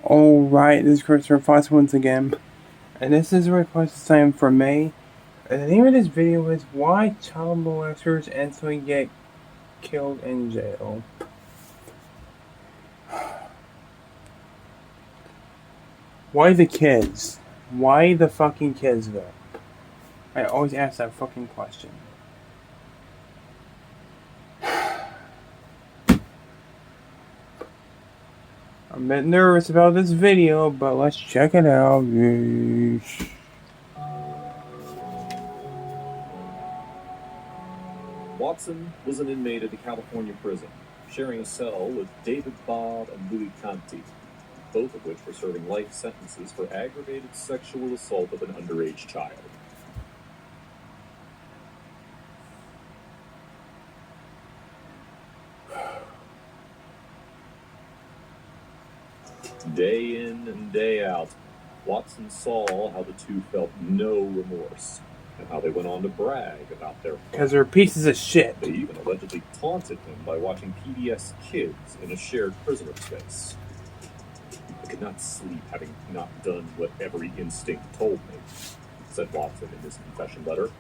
Alright, this is Christopher Fox once again, and this is a request time for May. And the name of this video is Why Child Molesters Instantly Get Killed in Jail. Why the kids? Why the fucking kids though? I always ask that fucking question. I'm a bit nervous about this video, but let's check it out. Watson was an inmate at a California prison, sharing a cell with David Bob and Louis Conti, both of which were serving life sentences for aggravated sexual assault of an underage child. Day in and day out, Watson saw how the two felt no remorse, and how they went on to brag about their fun. Because they're pieces of shit. They even allegedly taunted him by watching PBS Kids in a shared prisoner space. I could not sleep having not done what every instinct told me, said Watson in his confession letter.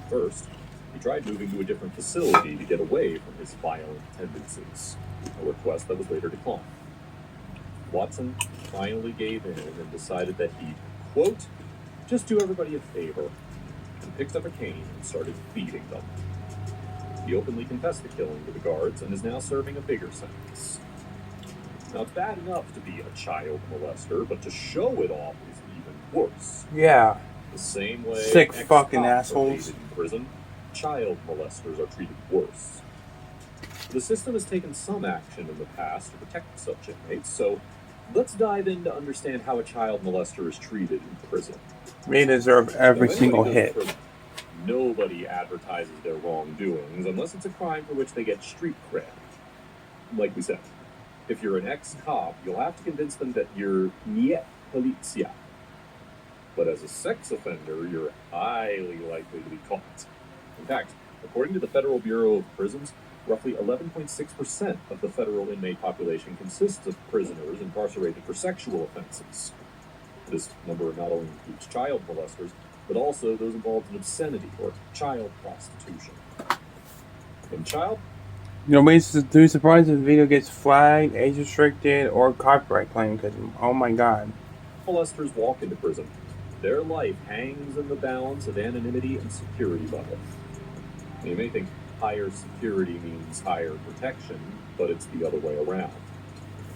First, he tried moving to a different facility to get away from his violent tendencies, a request that was later declined. Watson finally gave in and decided that he'd, quote, just do everybody a favor, and picked up a cane and started feeding them. He openly confessed the killing to the guards and is now serving a bigger sentence. Now, it's bad enough to be a child molester, but to show it off is even worse. Yeah. The same way sick fucking assholes in prison, child molesters are treated worse. The system has taken some action in the past to protect such inmates, so let's dive in to understand how a child molester is treated in prison. They deserve every single hit. Nobody advertises their wrongdoings unless it's a crime for which they get street cred. Like we said, if you're an ex-cop, you'll have to convince them that you're niet policia. But as a sex offender, you're highly likely to be caught. In fact, according to the Federal Bureau of Prisons, roughly 11.6% of the federal inmate population consists of prisoners incarcerated for sexual offenses. This number not only includes child molesters, but also those involved in obscenity or child prostitution. In child, nobody's too surprised if the video gets flagged, age restricted, or copyright claim because, oh my god. Molesters walk into prison. Their life hangs in the balance of anonymity and security level. You may think higher security means higher protection, but it's the other way around.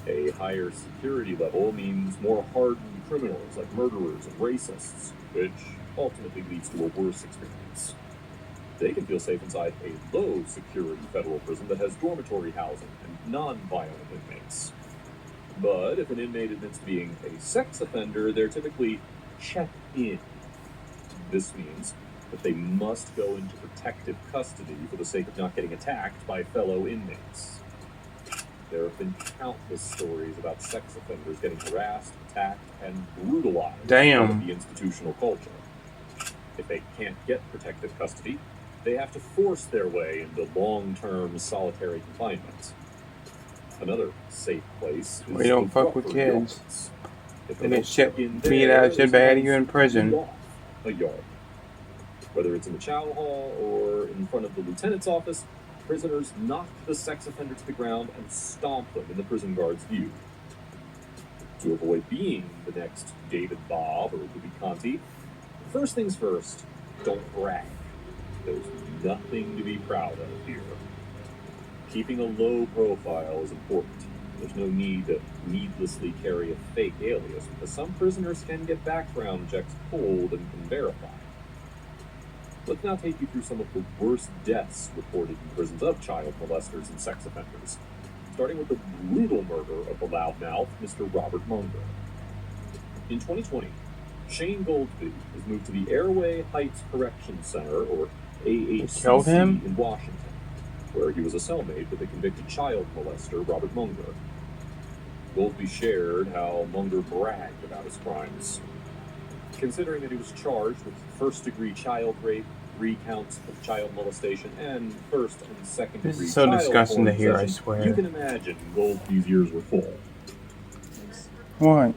A higher security level means more hardened criminals like murderers and racists, which ultimately leads to a worse experience. They can feel safe inside a low security federal prison that has dormitory housing and non-violent inmates. But if an inmate admits to being a sex offender, they're typically checked in. This means that they must go into protective custody for the sake of not getting attacked by fellow inmates. There have been countless stories about sex offenders getting harassed, attacked, and brutalized by the institutional culture. If they can't get protective custody, they have to force their way into long-term solitary confinement. Another safe place is we don't fuck with kids. Yards. If they get shit beat out shit bad you in prison. A yard. Whether it's in the chow hall or in front of the lieutenant's office, prisoners knock the sex offender to the ground and stomp them in the prison guard's view. To avoid being the next David Bob or Louis Conti, first things first, don't brag. There's nothing to be proud of here. Keeping a low profile is important. There's no need to needlessly carry a fake alias, because some prisoners can get background checks pulled and can verify. Let's now take you through some of the worst deaths reported in prisons of child molesters and sex offenders, starting with the brutal murder of the loudmouth, Mr. Robert Munger. In 2020, Shane Goldby was moved to the Airway Heights Correction Center, or AHCC, in Washington, where he was a cellmate with the convicted child molester, Robert Munger. Goldby shared how Munger bragged about his crimes. Considering that he was charged with first-degree child rape, 3 counts of child molestation, and first and second-degree so child disgusting to hear, I possession, swear. you can imagine Goldby's ears were full. What?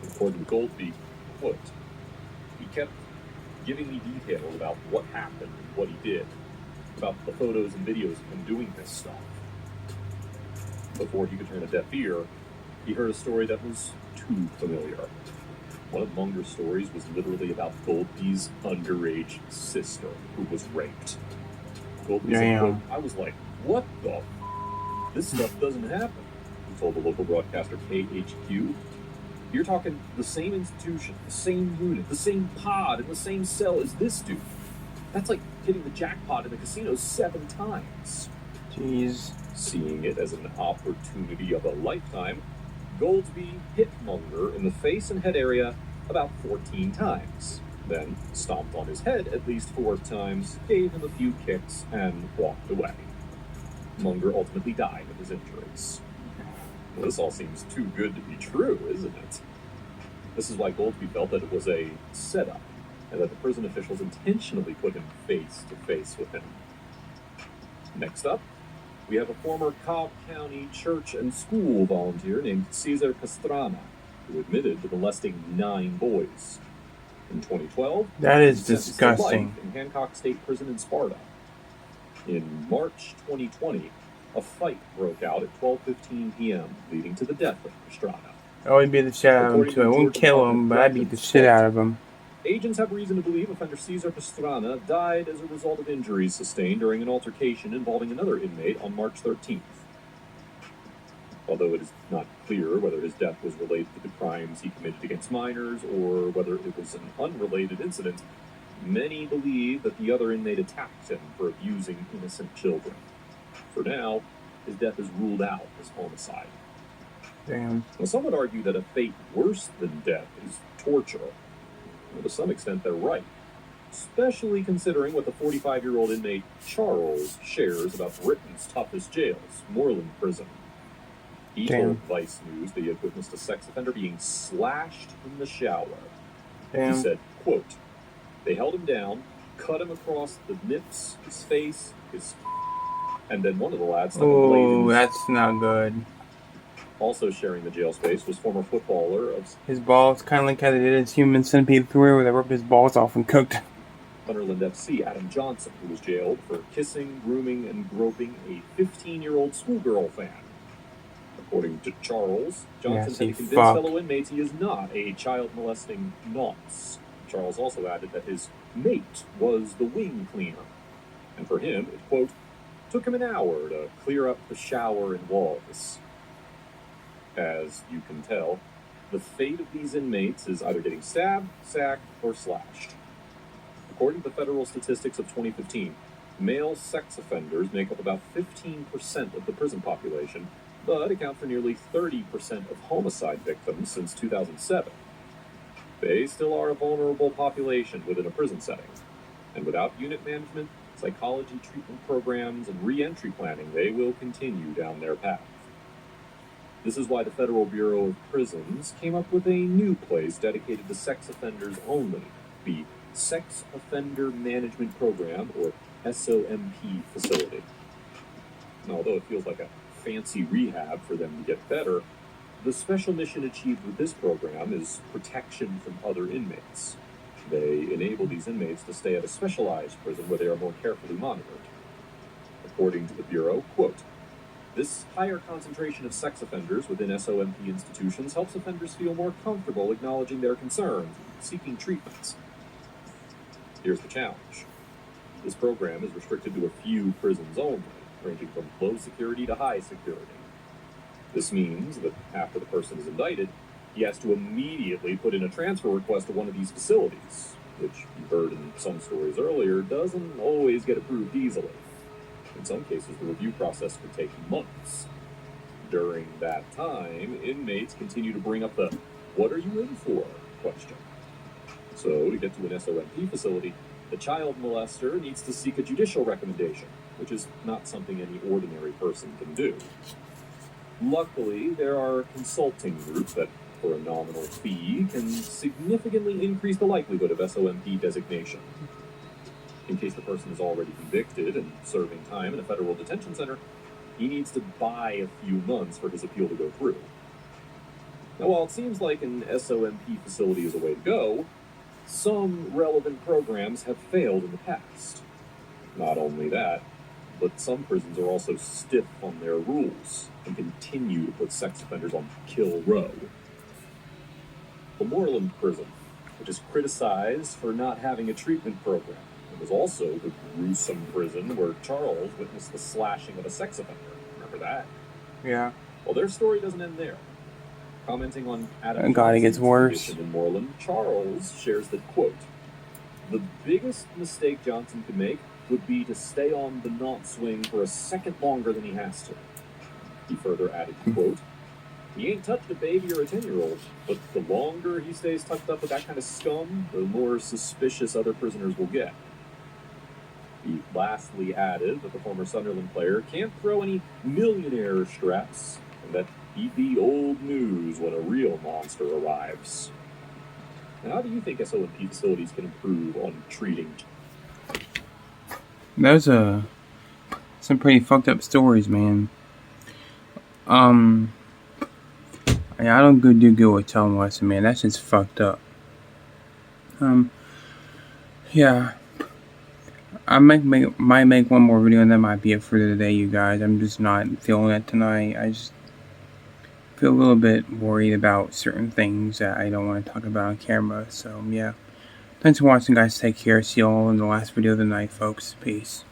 According to Goldby, quote, he kept giving me details about what happened and what he did, about the photos and videos of him doing this stuff. Before he could turn a deaf ear, he heard a story that was too familiar. One of Munger's stories was literally about Goldby's underage sister who was raped. Goldby said, quote, I was like, what the This stuff doesn't happen, he told the local broadcaster KHQ. You're talking the same institution, the same unit, the same pod, in the same cell as this dude. That's like hitting the jackpot in the casino 7 times. Jeez. Seeing it as an opportunity of a lifetime, Goldsby hit Munger in the face and head area about 14 times, then stomped on his head at least 4 times, gave him a few kicks, and walked away. Munger ultimately died of his injuries. Well, this all seems too good to be true, isn't it? This is why Goldsby felt that it was a setup, and that the prison officials intentionally put him face to face with him. Next up, we have a former Cobb County church and school volunteer named Cesar Pastrana, who admitted to molesting 9 boys. In 2012, that is he was sentenced to disgusting. life in Hancock State Prison in Sparta. In March 2020, a fight broke out at 12:15 p.m., leading to the death of Pastrana. I would beat the shit out of him too. I wouldn't kill him, but I'd beat the shit out of him. Agents have reason to believe offender Cesar Pastrana died as a result of injuries sustained during an altercation involving another inmate on March 13th. Although it is not clear whether his death was related to the crimes he committed against minors or whether it was an unrelated incident, many believe that the other inmate attacked him for abusing innocent children. For now, his death is ruled out as homicide. Damn. Now, some would argue that a fate worse than death is torture. Well, to some extent, they're right, especially considering what the 45-year-old inmate Charles shares about Britain's toughest jails, Moreland Prison. He told Vice News that he had witnessed a sex offender being slashed in the shower. He said, quote, they held him down, cut him across the nips, his face, and then one of the lads stuck a blade in his... that's not good. Also sharing the jail space was former footballer of... His balls, kind of like how they did his Human Centipede 3, where they ripped his balls off and cooked. Sunderland FC Adam Johnson, who was jailed for kissing, grooming, and groping a 15-year-old schoolgirl fan. According to Charles, Johnson had to convince fellow inmates he is not a child-molesting nonce. Charles also added that his mate was the wing cleaner. And for him, it, quote, took him an hour to clear up the shower and walls. As you can tell, the fate of these inmates is either getting stabbed, sacked, or slashed. According to the federal statistics of 2015, male sex offenders make up about 15% of the prison population, but account for nearly 30% of homicide victims since 2007. They still are a vulnerable population within a prison setting, and without unit management, psychology treatment programs, and re-entry planning, they will continue down their path. This is why the Federal Bureau of Prisons came up with a new place dedicated to sex offenders only, the Sex Offender Management Program, or SOMP facility. And although it feels like a fancy rehab for them to get better, the special mission achieved with this program is protection from other inmates. They enable these inmates to stay at a specialized prison where they are more carefully monitored. According to the Bureau, quote, this higher concentration of sex offenders within SOMP institutions helps offenders feel more comfortable acknowledging their concerns and seeking treatments. Here's the challenge. This program is restricted to a few prisons only, ranging from low security to high security. This means that after the person is indicted, he has to immediately put in a transfer request to one of these facilities, which you heard in some stories earlier doesn't always get approved easily. In some cases, the review process could take months. During that time, inmates continue to bring up the "what are you in for?" question. So, to get to an SOMP facility, the child molester needs to seek a judicial recommendation, which is not something any ordinary person can do. Luckily, there are consulting groups that, for a nominal fee, can significantly increase the likelihood of SOMP designation. In case the person is already convicted and serving time in a federal detention center, he needs to buy a few months for his appeal to go through. Now, while it seems like an SOMP facility is a way to go, some relevant programs have failed in the past. Not only that, but some prisons are also stiff on their rules and continue to put sex offenders on kill row. The Moreland prison, which is criticized for not having a treatment program, and was also the gruesome prison where Charles witnessed the slashing of a sex offender. Remember that? Yeah. Well, their story doesn't end there. Commenting on Adam God, it gets Johnson's worse. condition in Moreland, Charles shares that, quote, "The biggest mistake Johnson could make would be to stay on the knot swing for a second longer than he has to." He further added, quote, "He ain't touched a baby or a 10-year-old, but the longer he stays tucked up with that kind of scum, the more suspicious other prisoners will get." He lastly added that the former Sunderland player can't throw any millionaire straps, and that he'd be old news when a real monster arrives. Now, how do you think SOMP facilities can improve on treating? Those some pretty fucked up stories, man. Yeah, I don't do good with child molesting, man. That's just fucked up. Yeah. I might make one more video, and that might be it for today, you guys. I'm just not feeling it tonight. I just feel a little bit worried about certain things that I don't want to talk about on camera. So, yeah. Thanks for watching, guys. Take care. See you all in the last video of the night, folks. Peace.